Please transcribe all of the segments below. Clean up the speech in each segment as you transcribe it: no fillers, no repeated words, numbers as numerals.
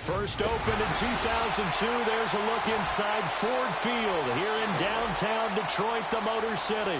First opened in 2002, there's a look inside Ford Field here in downtown Detroit, the Motor City.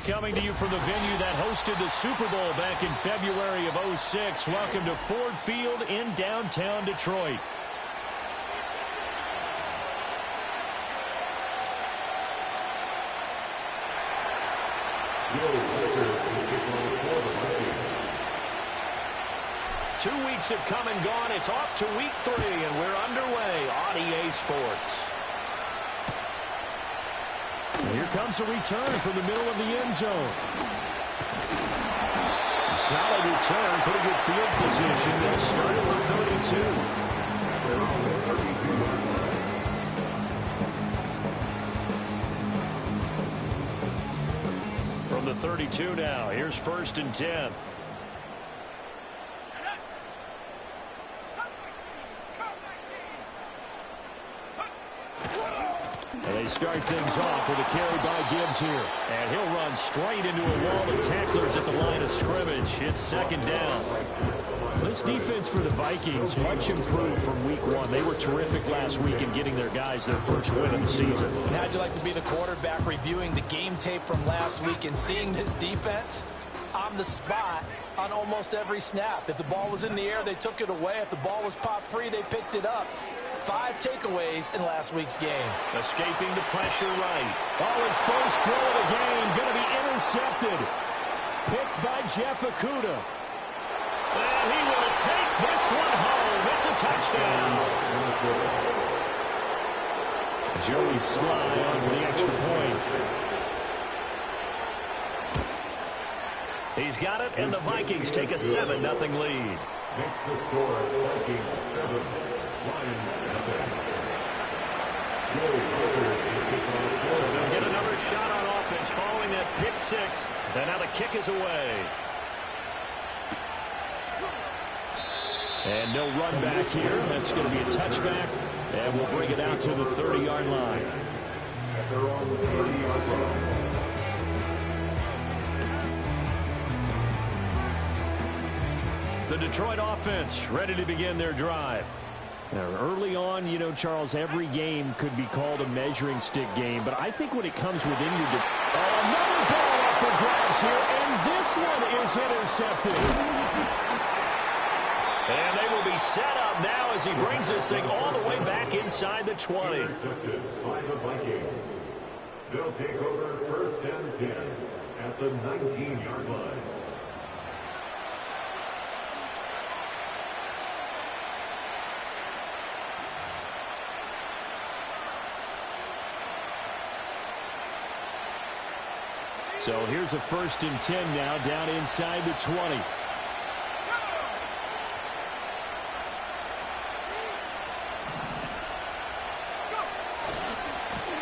Coming to you from the venue that hosted the Super Bowl back in February of '06. Welcome to Ford Field in downtown Detroit. Two weeks have come and gone. It's off to week 3, and we're underway on EA Sports. Here comes a return from the middle of the end zone. Solid return, pretty good field position. They'll start at the 32. From the 32 now, here's 1st and 10. They start things off with a carry by Gibbs here. And he'll run straight into a wall of tacklers at the line of scrimmage. It's 2nd down. This defense for the Vikings, much improved from week 1. They were terrific last week in getting their guys their first win of the season. And how'd you like to be the quarterback reviewing the game tape from last week and seeing this defense on the spot on almost every snap? If the ball was in the air, they took it away. If the ball was popped free, they picked it up. 5 takeaways in last week's game. Escaping the pressure right. Oh, his first throw of the game going to be intercepted. Picked by Jeff Okudah. And he will take this one home. It's a touchdown. Joey Sly on for the extra point. He's got it, and the Vikings take a 7-0 lead. Makes the score Vikings 7, Lions 7. So they'll get another shot on offense following that pick six. And now the kick is away. And no run back here. That's going to be a touchback. And we'll bring it out to the 30-yard line. They're on the 30-yard line. The Detroit offense ready to begin their drive. Now, early on, you know, Charles, every game could be called a measuring stick game, but I think when it comes within your... another ball up for grabs here, and this one is intercepted. And they will be set up now as he brings this thing all the way back inside the 20. Intercepted by the Vikings. They'll take over first and 10 at the 19-yard line. So here's a first and 10 now down inside the 20.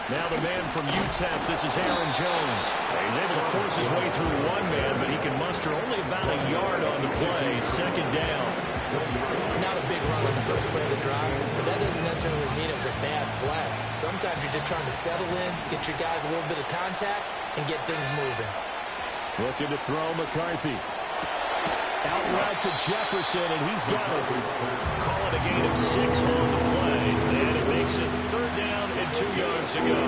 Now the man from UTEP, this is Aaron Jones. He's able to force his way through one man, but he can muster only about a yard on the play. Second down. Not a big run on the first play of the drive, but that doesn't necessarily mean it was a bad play. Sometimes you're just trying to settle in, get your guys a little bit of contact, and get things moving. Looking to throw McCarthy. Out route to Jefferson, and he's got it. Call it a gain of 6 on the play, and it makes it third down and 2 yards to go.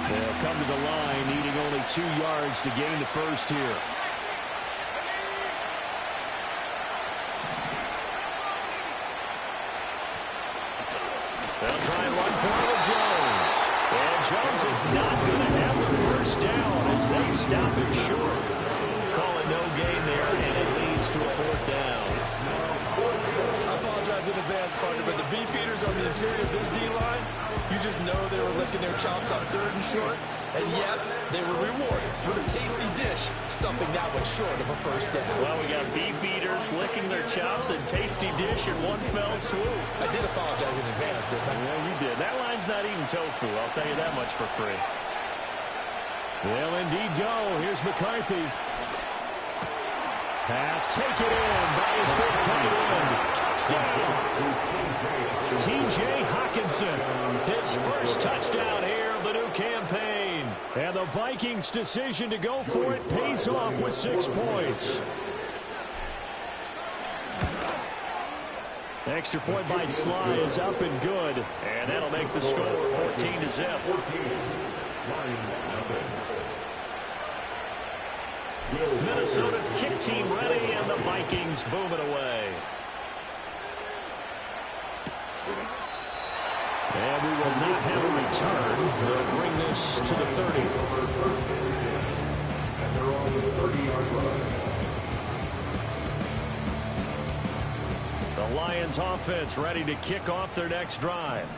They'll come to the line, needing only 2 yards to gain the first here. They'll try and run for it with Jones. And Jones is not going to have the first down as they stop it short. Call it no gain there, and it leads to a fourth down. I apologize in advance, partner, but the beefeaters on the interior of this D-line, you just know they were licking their chops on third and short. And yes, they were rewarded with a tasty dish, stuffing that one short of a first down. Well, we got beefeaters licking their chops and tasty dish in one fell swoop. I did apologize in advance, didn't I? Yeah, you did. That line's not eating tofu, I'll tell you that much for free. They'll indeed go. Here's McCarthy. Pass taken in by his big tight end. Touchdown! T.J. Hockenson, his first touchdown here of the new campaign. And the Vikings' decision to go for it pays off with 6 points. Extra point by Sly is up and good. And that'll make the score 14-0. Minnesota's kick team ready, and the Vikings boom it away. And we will not have a return. We'll bring this to the 30. And they're on the 30-yard line. The Lions offense ready to kick off their next drive.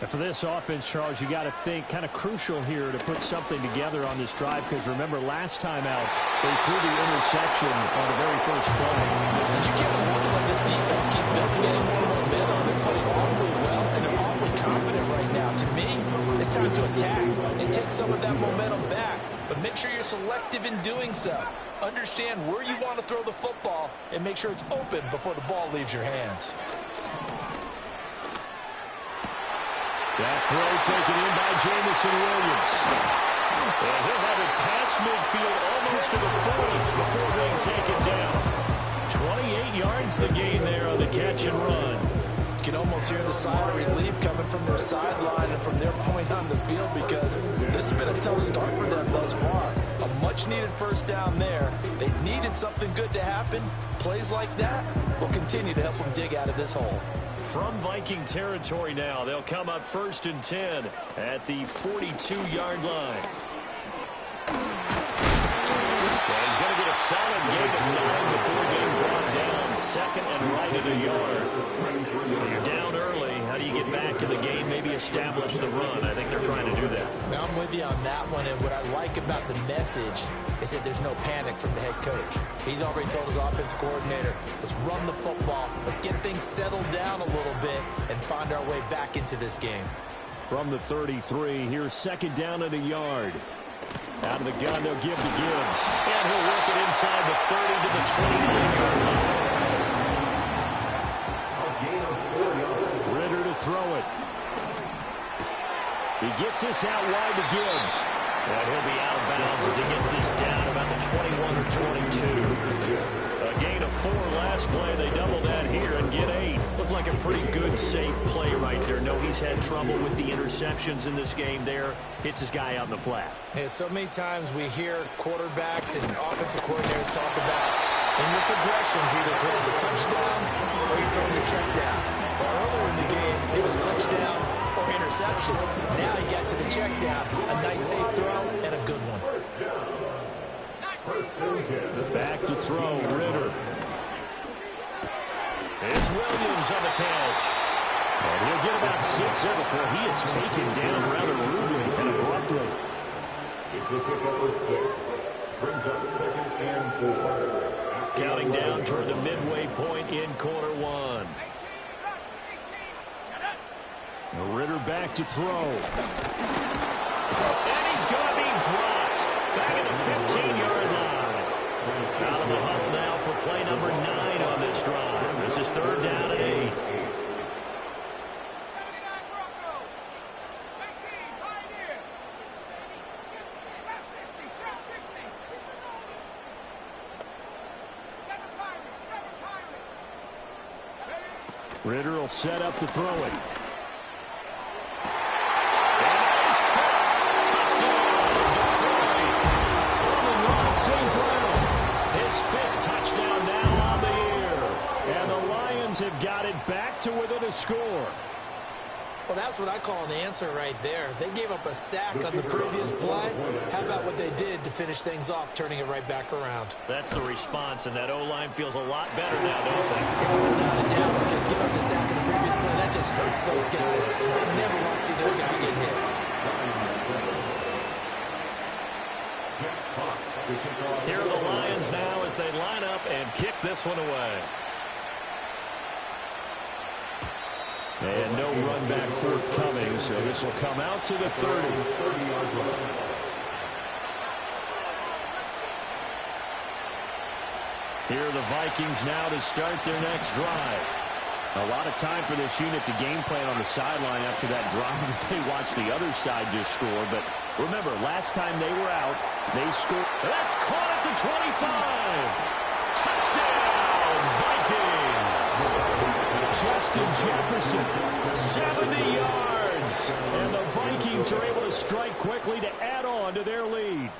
And for this offense, Charles, you got to think kind of crucial here to put something together on this drive, because remember last time out they threw the interception on the very first play. And you can't afford to let this defense keep building any more momentum. They're playing awfully well, and they're awfully confident right now. To me, it's time to attack and take some of that momentum back. But make sure you're selective in doing so. Understand where you want to throw the football and make sure it's open before the ball leaves your hands. That throw taken in by Jamison Williams. And he'll have it past midfield almost to the 40 before being taken down. 28 yards the gain there on the catch and run. You can almost hear the sigh of relief coming from their sideline and from their point on the field, because this has been a tough start for them thus far. A much-needed first down there. They needed something good to happen. Plays like that will continue to help them dig out of this hole. From Viking territory now, they'll come up first and 10 at the 42-yard line. Well, he's going to get a solid gain of 9 before being brought down. Second and right at a yard. You're down early, How do you get back in the game, maybe establish the run? I think they're trying to do that. Now, I'm with you on that one, and what I like about the message is that there's no panic from the head coach. He's already told his offensive coordinator, let's run the football, let's get things settled down a little bit and find our way back into this game. From the 33, here's second down at a yard. Out of the gun, they'll give to Gibbs. And he'll work it inside the 30 to the 29-yard line. Ritter to throw it. He gets this out wide to Gibbs. And he'll be out of bounds as he gets this down about the 21 or 22. A gain of 4 last play. They double that here and get 8. Looked like a pretty good, safe play right there. No, he's had trouble with the interceptions in this game there. Hits his guy out in the flat. Yeah, so many times we hear quarterbacks and offensive coordinators talk about in your progressions, you're either throwing the touchdown or you're throwing the check down. Well, earlier in the game, it was touchdown or interception. Now he got to the check down. A nice safe throw and a good one. Back to throw, Ritter. It's Williams on the catch. And he'll get about 6 there before he is taken down rather rudely and abruptly. It's the pickup of 6. Brings up second and 4. Counting down toward the midway point in quarter 1. Ritter back to throw. And he's going to be dropped. Back at the 15-yard line. Out of the huddle now for play number 9 on this drive. This is third down and 8. Ritter will set up to throw it. Have got it back to within a score. Well, that's what I call an answer right there. They gave up a sack on the previous play. How about what they did to finish things off, turning it right back around? That's the response, and that O-line feels a lot better now, don't they? Yeah, without a doubt, because giving up the sack in the previous play, that just hurts those guys because they never want to see their guy get hit. Here are the Lions now as they line up and kick this one away. And no run back forthcoming, so this will come out to the 30. Here are the Vikings now to start their next drive. A lot of time for this unit to game plan on the sideline after that drive that they watched the other side just score. But remember, last time they were out, they scored. That's caught at the 25. Touchdown, Vikings. Justin Jefferson, 70 yards. And the Vikings are able to strike quickly to add on to their lead.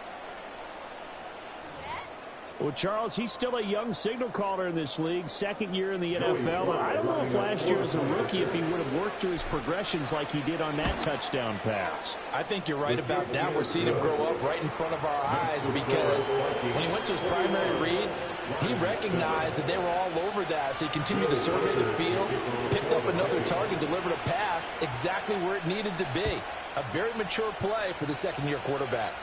Well, Charles, he's still a young signal caller in this league, second year in the NFL. And I don't know if last year as a rookie if he would have worked through his progressions like he did on that touchdown pass. I think you're right about that. We're seeing him grow up right in front of our eyes because when he went to his primary read, he recognized that they were all over that. So he continued to survey the field, picked up another target, delivered a pass exactly where it needed to be. A very mature play for the second-year quarterback.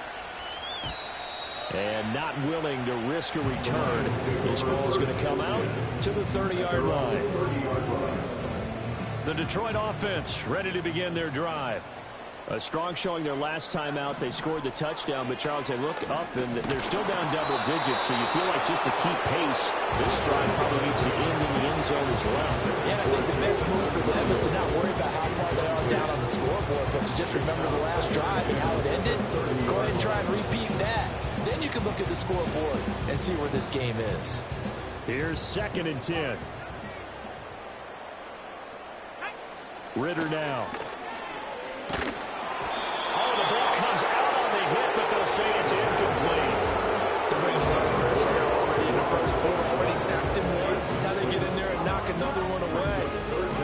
And not willing to risk a return. This ball is going to come out to the 30-yard line. The Detroit offense ready to begin their drive. A strong showing their last time out. They scored the touchdown, but Charles, they look up and they're still down double digits, so you feel like just to keep pace, this drive probably needs to end in the end zone as well. Yeah, I think the best move for them is to not worry about how far they are down on the scoreboard, but to just remember the last drive and how it ended. Go ahead and try and repeat that. Then you can look at the scoreboard and see where this game is. Here's 2nd and 10. Ritter now. Oh, the ball comes out on the hit, but they'll say it's incomplete. They're bringing a lot of pressure here already in the first quarter. Already sacked him once. Now they get in there and knock another one away.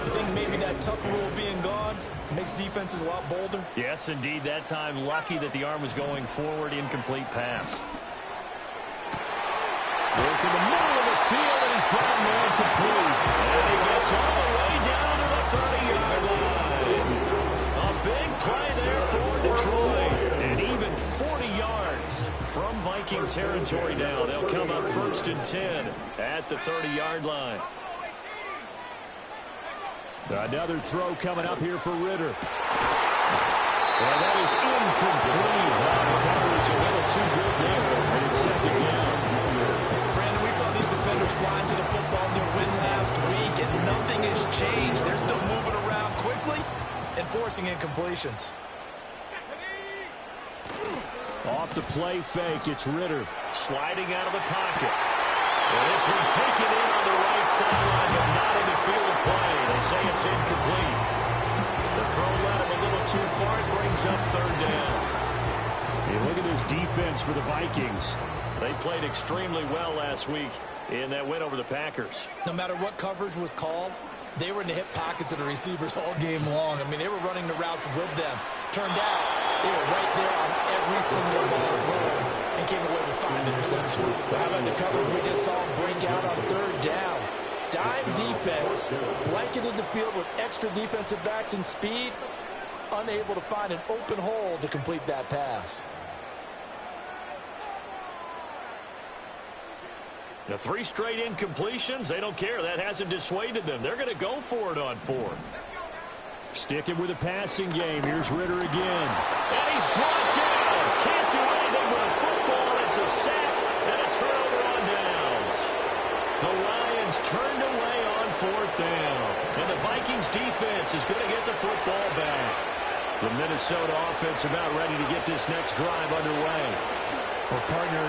You think maybe that tuck rule being gone makes defenses a lot bolder? Yes, indeed. That time, lucky that the arm was going forward. Incomplete pass. Look in the middle of the field, and he's got a man complete. And he gets all the way down to the 30-yard line. territory now. They'll come up 1st and 10 at the 30-yard line. Another throw coming up here for Ritter. And that is incomplete. Coverage a little too good there, and it's 2nd down. Brandon, we saw these defenders flying to the football in their win last week, and nothing has changed. They're still moving around quickly and forcing incompletions. Off the play fake, it's Ritter sliding out of the pocket. And this one taken in on the right sideline, but not in the field of play. They say it's incomplete. The throw led him a little too far. It brings up 3rd down. You look at this defense for the Vikings. They played extremely well last week in that win over the Packers. No matter what coverage was called, they were in the hip pockets of the receivers all game long. I mean, they were running the routes with them. Turned out they were right there on every single ball thrown and came away with 5 interceptions. But how about the coverage we just saw break out on 3rd down? Dime defense, blanketed the field with extra defensive backs and speed, unable to find an open hole to complete that pass. The 3 straight incompletions, they don't care. That hasn't dissuaded them. They're going to go for it on 4th. Sticking with the passing game. Here's Ritter again. And he's brought down. Can't do anything with a football. It's a sack and a turnover on downs. The Lions turned away on 4th down. And the Vikings defense is going to get the football back. The Minnesota offense about ready to get this next drive underway. Well, partner,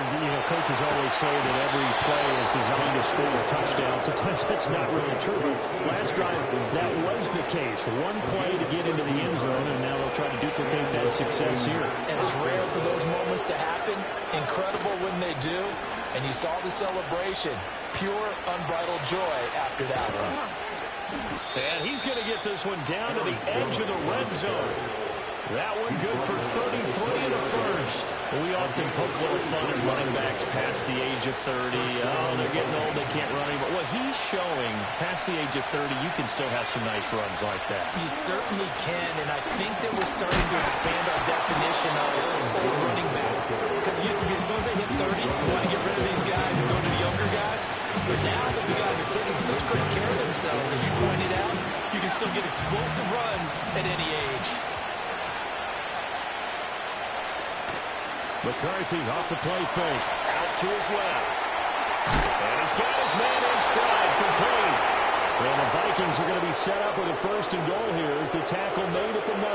coaches always say that every play is designed to score a touchdown. Sometimes that's not really true. But last drive, that was the case. One play to get into the end zone, and now they'll try to duplicate that success here. And it's rare for those moments to happen. Incredible when they do. And you saw the celebration. Pure, unbridled joy after that one. And he's going to get this one down to the edge of the red zone. That one good for 33 in the first. We often poke a little fun at running backs past the age of 30. Oh, they're getting old, they can't run anymore. What he's showing, past the age of 30, you can still have some nice runs like that. You certainly can, and I think that we're starting to expand our definition of old running back. Because it used to be as soon as they hit 30, you want to get rid of these guys and go to the younger guys. But now that the guys are taking such great care of themselves, as you pointed out, you can still get explosive runs at any age. McCarthy off the play fake. Out to his left. And he's got his man in stride, complete. And the Vikings are going to be set up with a 1st and goal here as the tackle made at the 9.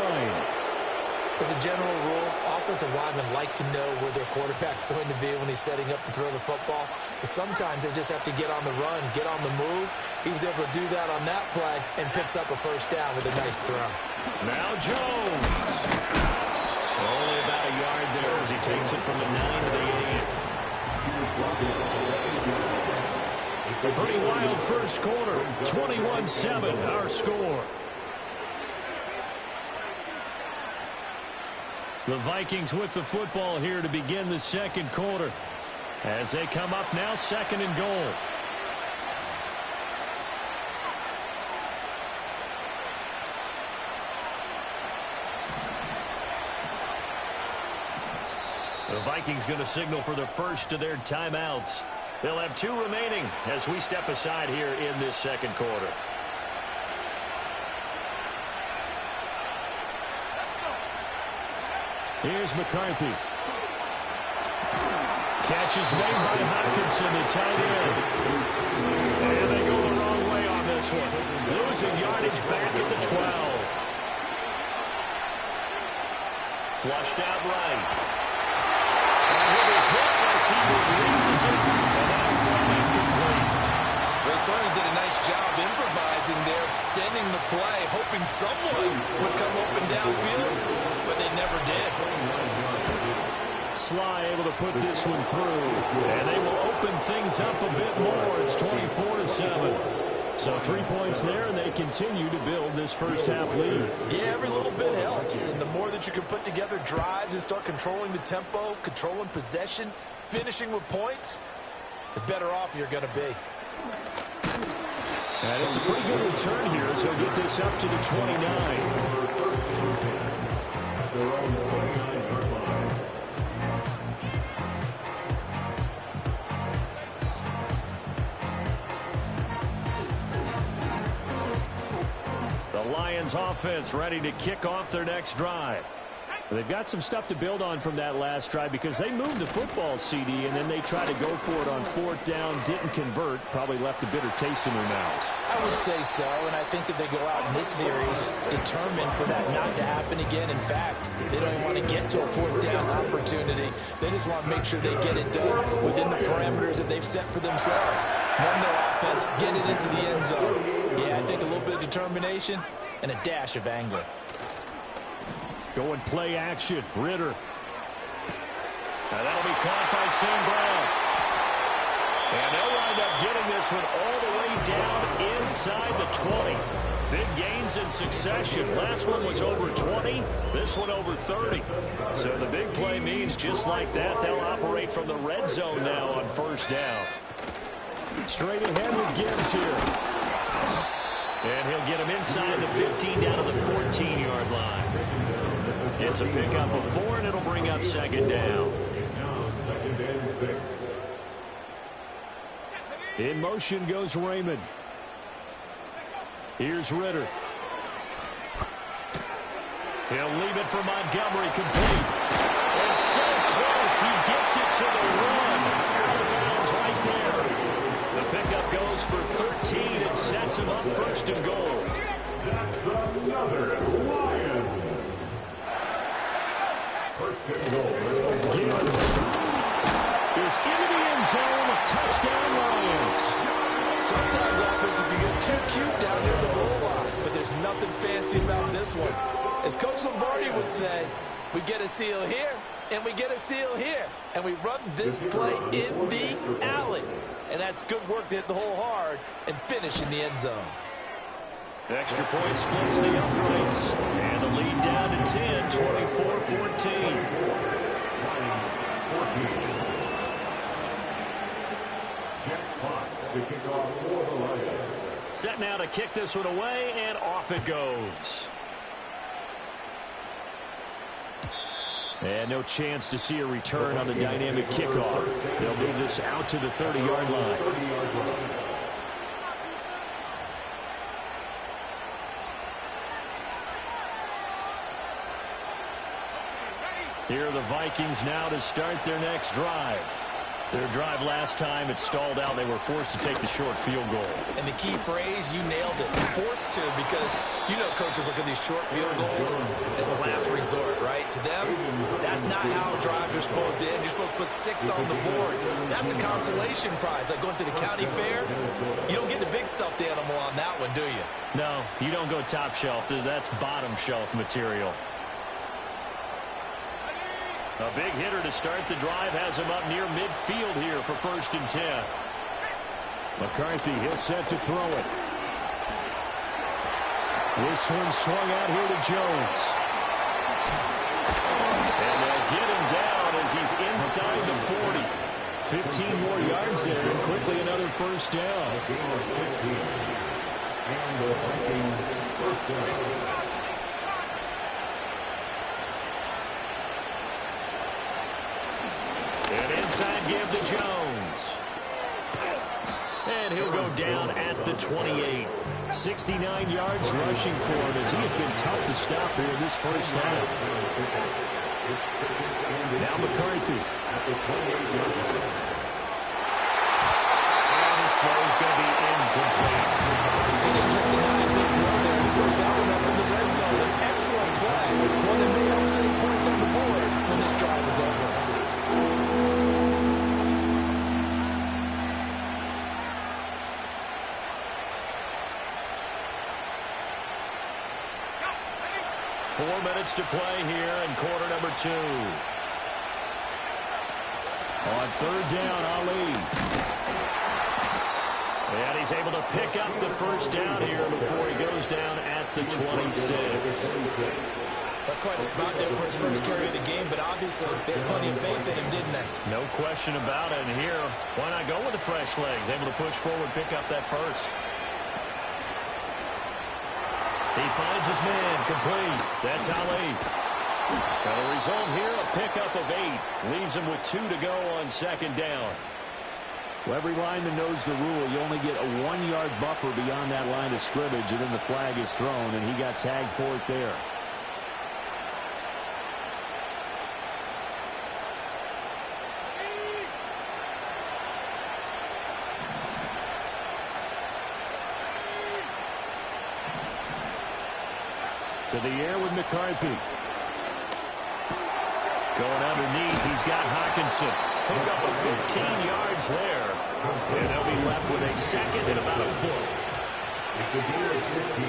As a general rule, offensive linemen like to know where their quarterback's going to be when he's setting up to throw the football. But sometimes they just have to get on the run, get on the move. He was able to do that on that play and picks up a 1st down with a nice throw. Now Jones. Only about a yard there as he takes it from the 9 to the 8. A pretty wild first quarter. 21-7, our score. The Vikings with the football here to begin the 2nd quarter. As they come up now, 2nd and goal. The Vikings going to signal for the first of their timeouts. They'll have 2 remaining as we step aside here in this 2nd quarter. Here's McCarthy. Catch is made by Hopkinson, the tight end. And they go the wrong way on this one. Losing yardage back at the 12. Flushed out right. And he'll be hit as he releases it. And that'll throw incomplete. Well, Sawyer did a nice job improvising there, extending the play, hoping someone would come open downfield, but they never did. Sly able to put this one through, and they will open things up a bit more. It's 24-7. So 3 points there, and they continue to build this first half lead. Yeah, every little bit helps, and the more that you can put together drives and start controlling the tempo, controlling possession, finishing with points, the better off you're going to be. And it's a pretty good return here, so he'll get this up to the 29. Lions offense ready to kick off their next drive. They've got some stuff to build on from that last drive because they moved the football, CD, and then they tried to go for it on fourth down, didn't convert, probably left a bitter taste in their mouths. I would say so, and I think that they go out in this series determined for that not to happen again. In fact, they don't even want to get to a fourth down opportunity. They just want to make sure they get it done within the parameters that they've set for themselves. Run their offense, get it into the end zone. Yeah, I think a little bit of determination and a dash of anger. Going play action. Ritter. Now that'll be caught by St. Brown. And they'll wind up getting this one all the way down inside the 20. Big gains in succession. Last one was over 20. This one over 30. So the big play means just like that, they'll operate from the red zone now on first down. Straight ahead with Gibbs here. And he'll get him inside the 15 down to the 14-yard line. It's a pickup of 4, and it'll bring up second down. It's now 2nd and 6. In motion goes Raymond. Here's Ritter. He'll leave it for Montgomery, complete. And so close, he gets it to the run. Out of bounds right there. The pickup goes for 13 and sets him up first and goal. That's another Lions. First and goal. Gibbs is into the end zone. Touchdown, Lions. Sometimes offense can get too cute down near the goal line, but there's nothing fancy about this one. As Coach Lombardi would say, we get a seal here, and we get a seal here, and we run this play in the alley. And that's good work to hit the hole hard and finish in the end zone. Extra point splits the uprights. And the lead down to 10, 24-14. To kick off for the Lions. Set now to kick this one away, and off it goes. And no chance to see a return on the dynamic kickoff. They'll move this out to the 30-yard line. Here are the Vikings now to start their next drive. Their drive last time, it stalled out. They were forced to take the short field goal. And the key phrase, you nailed it. Forced to, because you know coaches look at these short field goals as a last resort, right? To them, that's not how drives are supposed to end. You're supposed to put 6 on the board. That's a consolation prize. Like going to the county fair, you don't get the big stuffed animal on that one, do you? No, you don't go top shelf. That's bottom shelf material. A big hitter to start the drive has him up near midfield here for 1st and 10. McCarthy, he'll set to throw it. This one swung out here to Jones. And they'll get him down as he's inside the 40. 15 more yards there, and quickly another first down. And the Vikings first down. And inside give to Jones. And he'll go down at the 28. 69 yards rushing for him as he has been tough to stop here in this first half. Now McCarthy. And his throw is going to be incomplete. He didn't just deny a big throw there. He broke that one up in the red zone. An excellent play. One that may help save points on the board when this drive is over. 4 minutes to play here in quarter number 2. On 3rd down, Ali. And he's able to pick up the first down here before he goes down at the 26. That's quite a spot there for his first carry of the game, but obviously they had plenty of faith in him, didn't they? No question about it. And here, why not go with the fresh legs? Able to push forward, pick up that first. He finds his man, complete. That's Ali. Now the result here, a pickup of 8. Leaves him with 2 to go on 2nd down. Well, every lineman knows the rule. You only get a 1-yard buffer beyond that line of scrimmage, and then the flag is thrown, and he got tagged for it there. To the air with McCarthy. Going underneath, he's got Hockenson. Pick up a 15 yards there. And they'll be left with a second and about a foot. It's a gain of 15.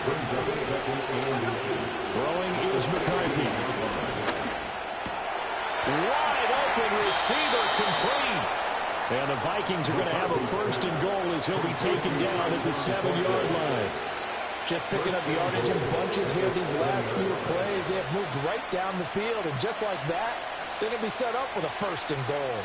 Brings up second and 2. Throwing is McCarthy. Wide open receiver complete. And the Vikings are going to have a first and goal as he'll be taken down at the 7-yard line. Just picking up yardage in bunches here these last few plays. They have moved right down the field, and just like that, they're going to be set up with a first and goal.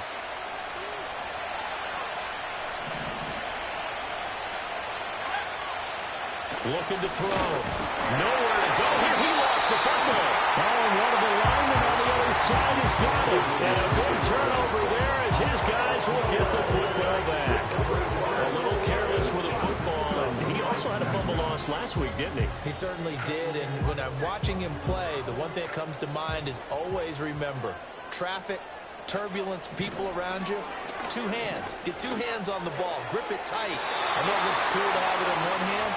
Looking to throw. Nowhere to go here. He lost the football. Oh, and one of the linemen on the other side has got it. And a big turnover there as his guys will get the football back. A little careless with the football, and he also had a fumble loss last week, didn't he? He certainly did, and when I'm watching him play, the one thing that comes to mind is always remember, traffic, turbulence, people around you, 2 hands. Get 2 hands on the ball. Grip it tight. I know it's cool to have it in one hand.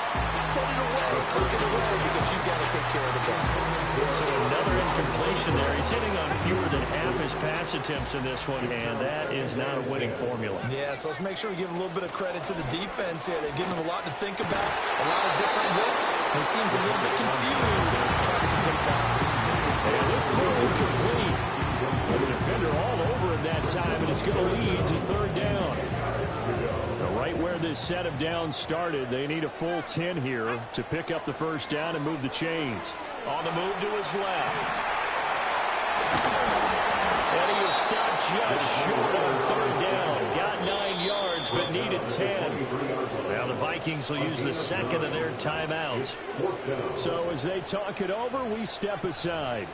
Put it away. Take it away because you've got to take care of the ball. So another incompletion there. He's hitting on fewer than half his pass attempts in this one, and that is not a winning formula. Yeah, so let's make sure we give a little bit of credit to the defense here. They're giving him a lot to think about, a lot of different looks. And he seems a little bit confused trying to complete passes. And this throw incomplete. The defender all over him that time, and it's going to lead to 3rd down. Now, right where this set of downs started, they need a full 10 here to pick up the first down and move the chains. On the move to his left. And he is stopped just short of 3rd down. Got 9 yards, but needed 10. Now the Vikings will use the second of their timeouts. So as they talk it over, we step aside.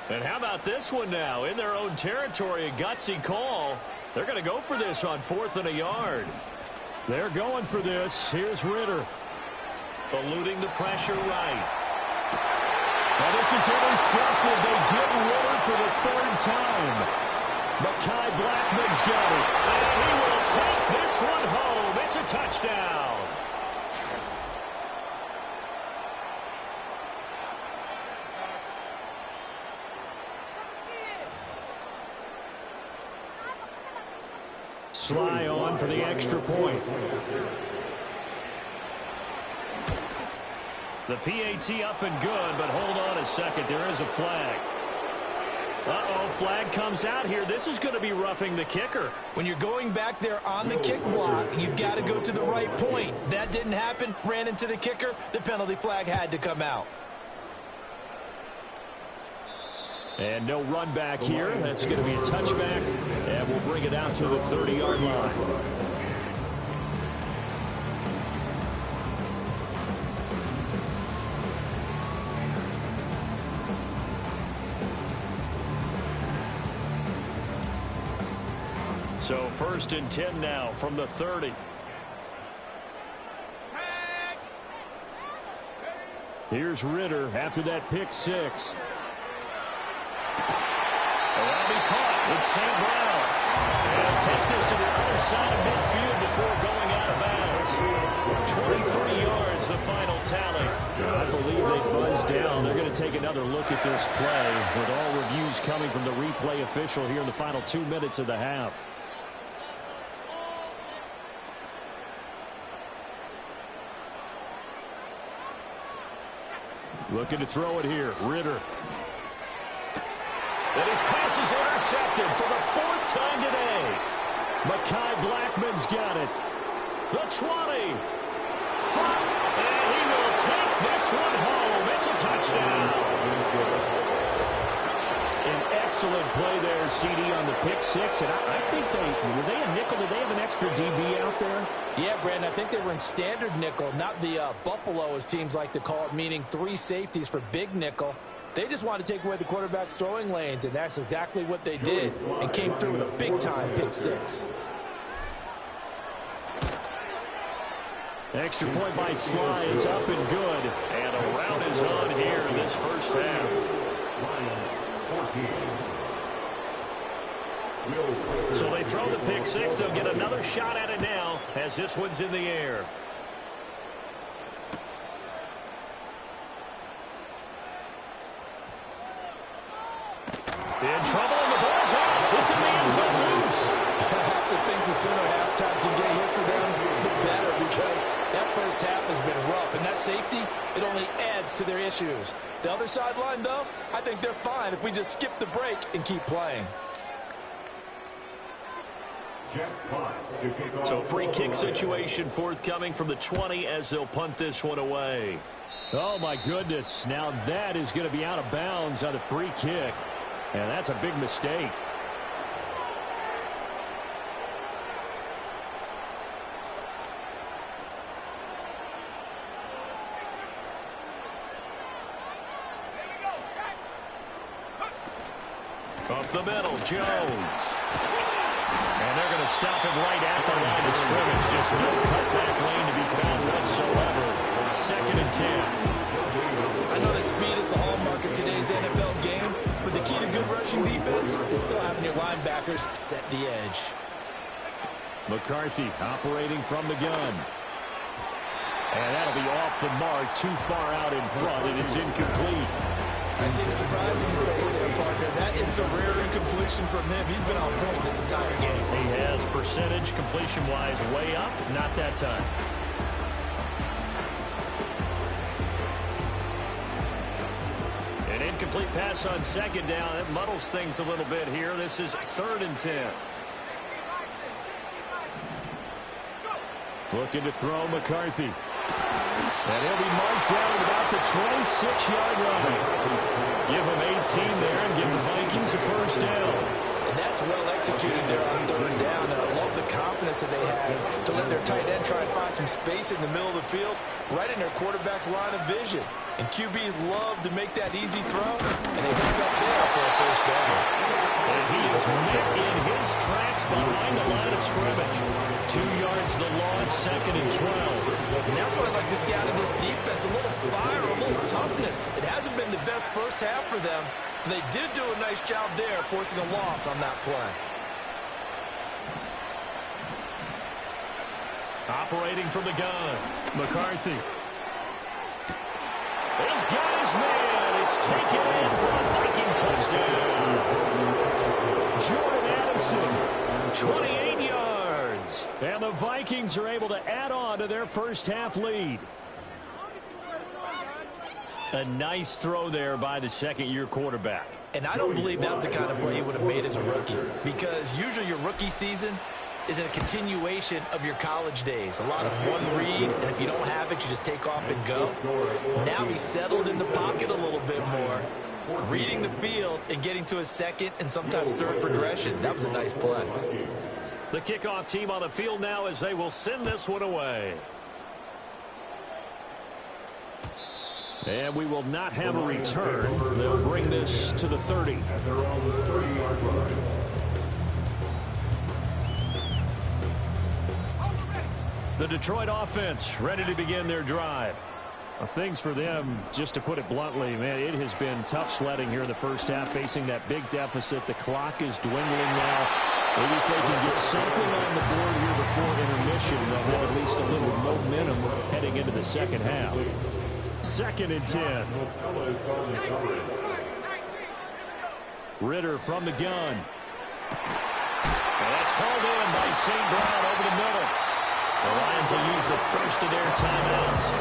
And how about this one now? In their own territory, a gutsy call. They're going to go for this on 4th and a yard. They're going for this. Here's Ritter. Eluding the pressure right. Now this is intercepted. They get Ritter for the 3rd time. Mekhi Blackman's got it. And he will take this one home. It's a touchdown. Sly on for the extra point. The PAT up and good, but hold on a second. There is a flag. Uh-oh, flag comes out here. This is going to be roughing the kicker. When you're going back there on the kick block, you've got to go to the right point. That didn't happen. Ran into the kicker. The penalty flag had to come out. And no run back here. That's going to be a touchback. And we'll bring it out to the 30-yard line. So 1st and 10 now from the 30. Here's Ritter after that pick 6. That'll be caught with St. Brown. And take this to the other side of midfield before going out of bounds. 23 yards, the final tally. I believe they buzzed down. They're going to take another look at this play with all reviews coming from the replay official here in the final 2 minutes of the half. Looking to throw it here. Ritter. And his pass is intercepted for the 4th time today. Mekhi Blackman's got it. The 20. Front. And he will take this one home. It's a touchdown. An Excellent play there, CD, on the pick six. And I think were they a nickel? Did they have an extra DB out there? Yeah, Brandon, I think they were in standard nickel, not the Buffalo, as teams like to call it, meaning 3 safeties for big nickel. They just wanted to take away the quarterback's throwing lanes, and that's exactly what they did, and came through with a big-time pick six. Extra point by Sly is up and good. And a rout is on here in this first half. So they throw the pick six. They'll get another shot at it now as this one's in the air. In trouble, and the ball's out. It's in the end zone loose. I have to think the sooner halftime can get here for them, the better, because that first half has been rough. And that safety, it only adds to their issues. The other sideline, though, I think they're fine if we just skip the break and keep playing. So free kick situation forthcoming from the 20 as they'll punt this one away. Oh, my goodness. Now that is going to be out of bounds on a free kick. And that's a big mistake. Up the middle, Jones. And they're going to stop him right at the line of scrimmage. Just no cutback lane to be found whatsoever. 2nd and 10. I know that speed is the hallmark of today's NFL game, but the key to good rushing defense is still having your linebackers set the edge. McCarthy operating from the gun. And that'll be off the mark, too far out in front, and it's incomplete. I see the surprise in your face there, partner. That is a rare incompletion from him. He's been on point this entire game. He has percentage completion-wise way up, not that time. An incomplete pass on 2nd down. That muddles things a little bit here. This is 3rd and 10. Looking to throw McCarthy. And he'll be marked down at about the 26-yard line. Give him 18 there and give the Vikings a first down. And that's well executed there on 3rd down. And I love the confidence that they had to let their tight end try and find some space in the middle of the field, right in their quarterback's line of vision. And QBs love to make that easy throw, and they hooked up there for a first down. And he is met in his tracks behind the line of scrimmage. 2 yards the loss, 2nd and 12. And that's what I like to see out of this defense, a little fire, a little toughness. It hasn't been the best first half for them, but they did do a nice job there, forcing a loss on that play. Operating from the gun, McCarthy. He's got his man. It's taken in for a Viking touchdown. Jordan Addison, 28 yards. And the Vikings are able to add on to their first half lead. A nice throw there by the second-year quarterback. And I don't believe that was the kind of play he would have made as a rookie, because usually your rookie season is a continuation of your college days. A lot of one read, and if you don't have it, you just take off and go. Now he's settled in the pocket a little bit more, reading the field and getting to his 2nd and sometimes 3rd progression. That was a nice play. The kickoff team on the field now as they will send this one away. And we will not have a return. They'll bring this to the 30. The Detroit offense ready to begin their drive. Things for them, just to put it bluntly, man, it has been tough sledding here in the first half, facing that big deficit. The clock is dwindling now. Maybe if they can get something on the board here before intermission, they'll have at least a little momentum heading into the second half. 2nd and 10. Ritter from the gun. And that's hauled in by St. Brown over the middle. The Lions will use the first of their timeouts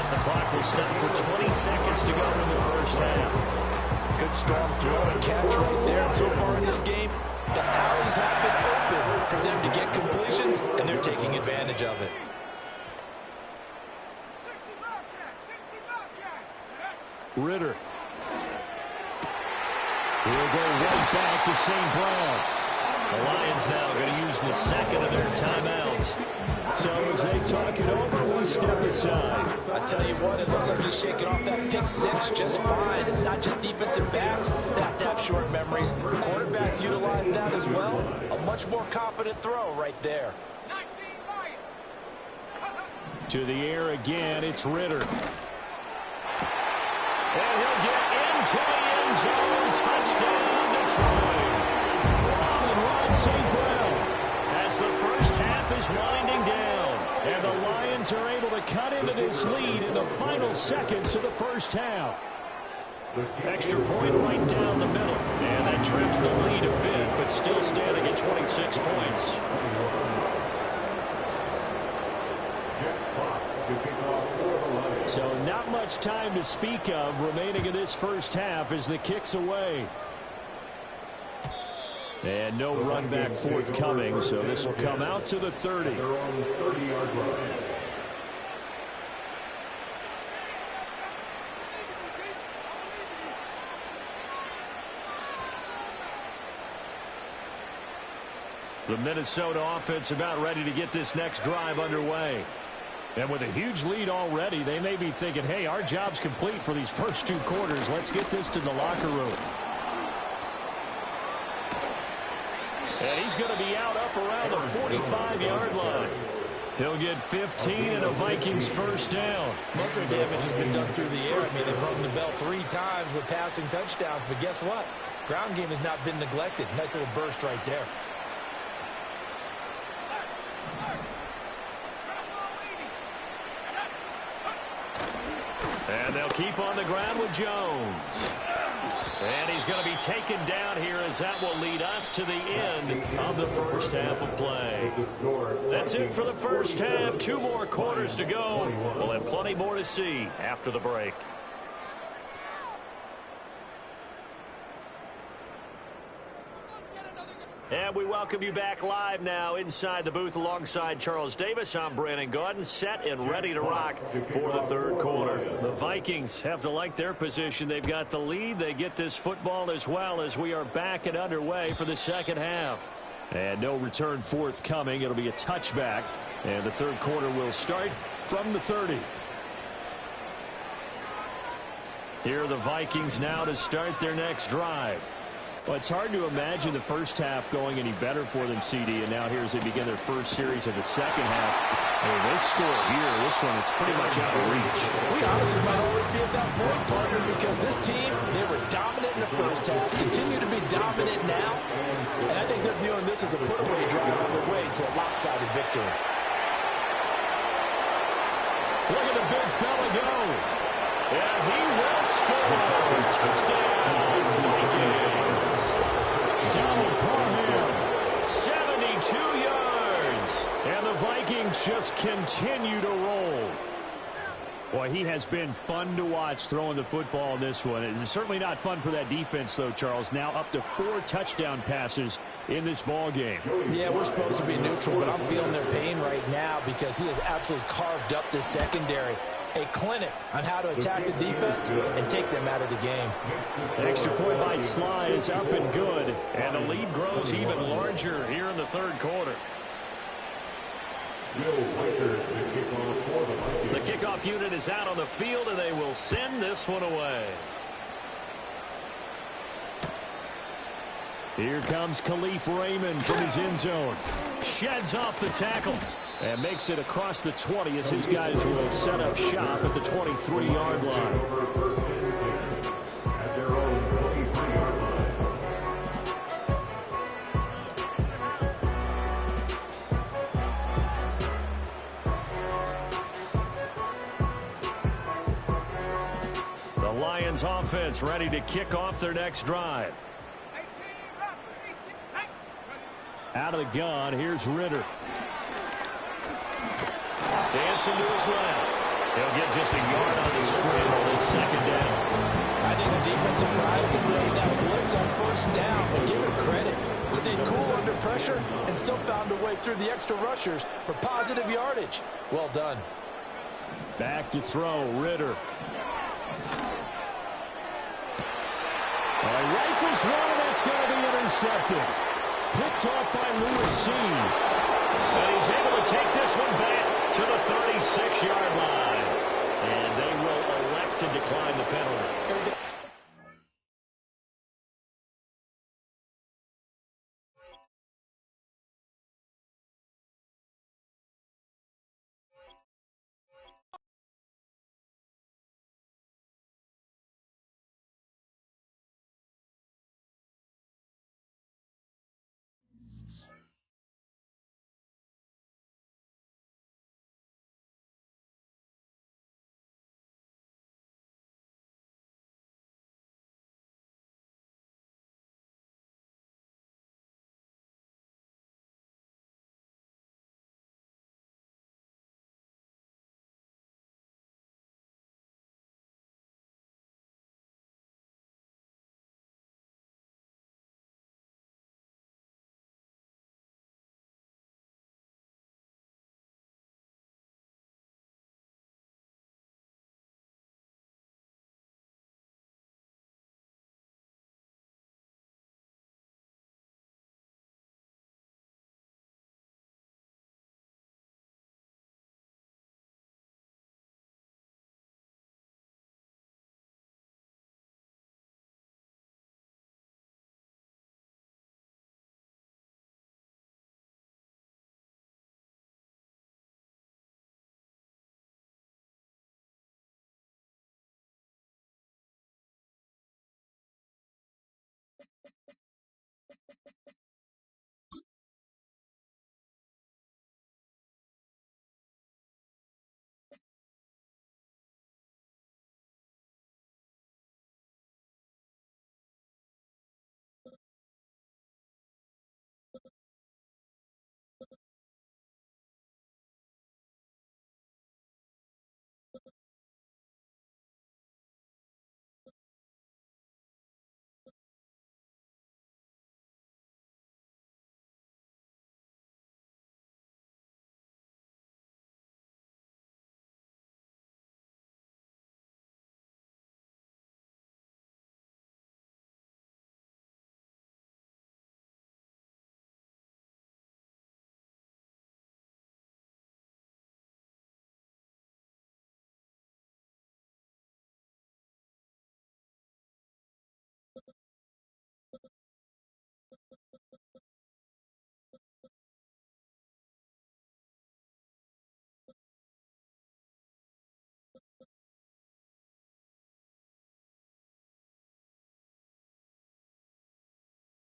as the clock will stop with 20 seconds to go in the first half. Good strong throw and catch right there. And so far in this game, the alleys have been open for them to get completions, and they're taking advantage of it. Ritter. He'll go right back to St. Brown. The Lions now going to use the second of their timeouts. So as they talk it over, we step aside. I tell you what, it looks like he's shaking off that pick six just fine. It's not just defensive backs that have to have short memories. Quarterbacks utilize that as well. A much more confident throw right there. To the air again, it's Ritter. And he'll get into the end zone. Touchdown, Detroit. St. Brown as the first half is winding down. And the Lions are able to cut into this lead in the final seconds of the first half. Extra point right down the middle. And that trims the lead a bit, but still standing at 26 points. So not much time to speak of remaining in this first half as the kick's away. And no run back forthcoming, so this will come out to the 30. The Minnesota offense about ready to get this next drive underway. And with a huge lead already, they may be thinking, hey, our job's complete for these first two quarters. Let's get this to the locker room. And he's going to be out up around the 45-yard line. He'll get 15 and a Vikings first down. Most of the damage has been done through the air. I mean, they've rung the bell 3 times with passing touchdowns. But guess what? Ground game has not been neglected. Nice little burst right there. And they'll keep on the ground with Jones. And he's going to be taken down here as that will lead us to the end of the first half of play. That's it for the first half. 2 more quarters to go. We'll have plenty more to see after the break. And we welcome you back live now inside the booth alongside Charles Davis. I'm Brandon Gaudin, set and ready to rock for the third quarter. The Vikings have to like their position. They've got the lead. They get this football as well as we are back and underway for the second half. And no return forthcoming. It'll be a touchback. And the third quarter will start from the 30. Here are the Vikings now to start their next drive. Well, it's hard to imagine the first half going any better for them, CD, and now here as they begin their first series of the second half. I mean, they score here. This one, it's pretty much out of reach. We honestly might already be at that point, partner, because this team, they were dominant in the first half, continue to be dominant now, and I think they're viewing this as a put-away drive on their way to a lopsided victory. Look at the big fella go. And he will score. Touchdown, Vikings. Donald Parham, 72 yards. And the Vikings just continue to roll. Boy, he has been fun to watch throwing the football in this one. It's certainly not fun for that defense, though, Charles. Now up to 4 touchdown passes in this ball game. Yeah, we're supposed to be neutral, but I'm feeling their pain right now because he has absolutely carved up this secondary. A clinic on how to attack the defense and take them out of the game. An extra point by Sly is up and good, and the lead grows even larger here in the third quarter. The kickoff unit is out on the field, and they will send this one away. Here comes Khalif Raymond from his end zone. Sheds off the tackle and makes it across the 20 as his guys will set up shop at the 23-yard line. The Lions offense ready to kick off their next drive. Out of the gun, here's Ritter. Dancing to his left. He'll get just a yard on the scramble. It's second down. I think the defense surprised him throwing that blitz on first down, but give him credit. Stayed cool under pressure and still found a way through the extra rushers for positive yardage. Well done. Back to throw, Ritter. Rifles one, and that's going to be intercepted. Picked off by Lewis C. And he's able to take this one back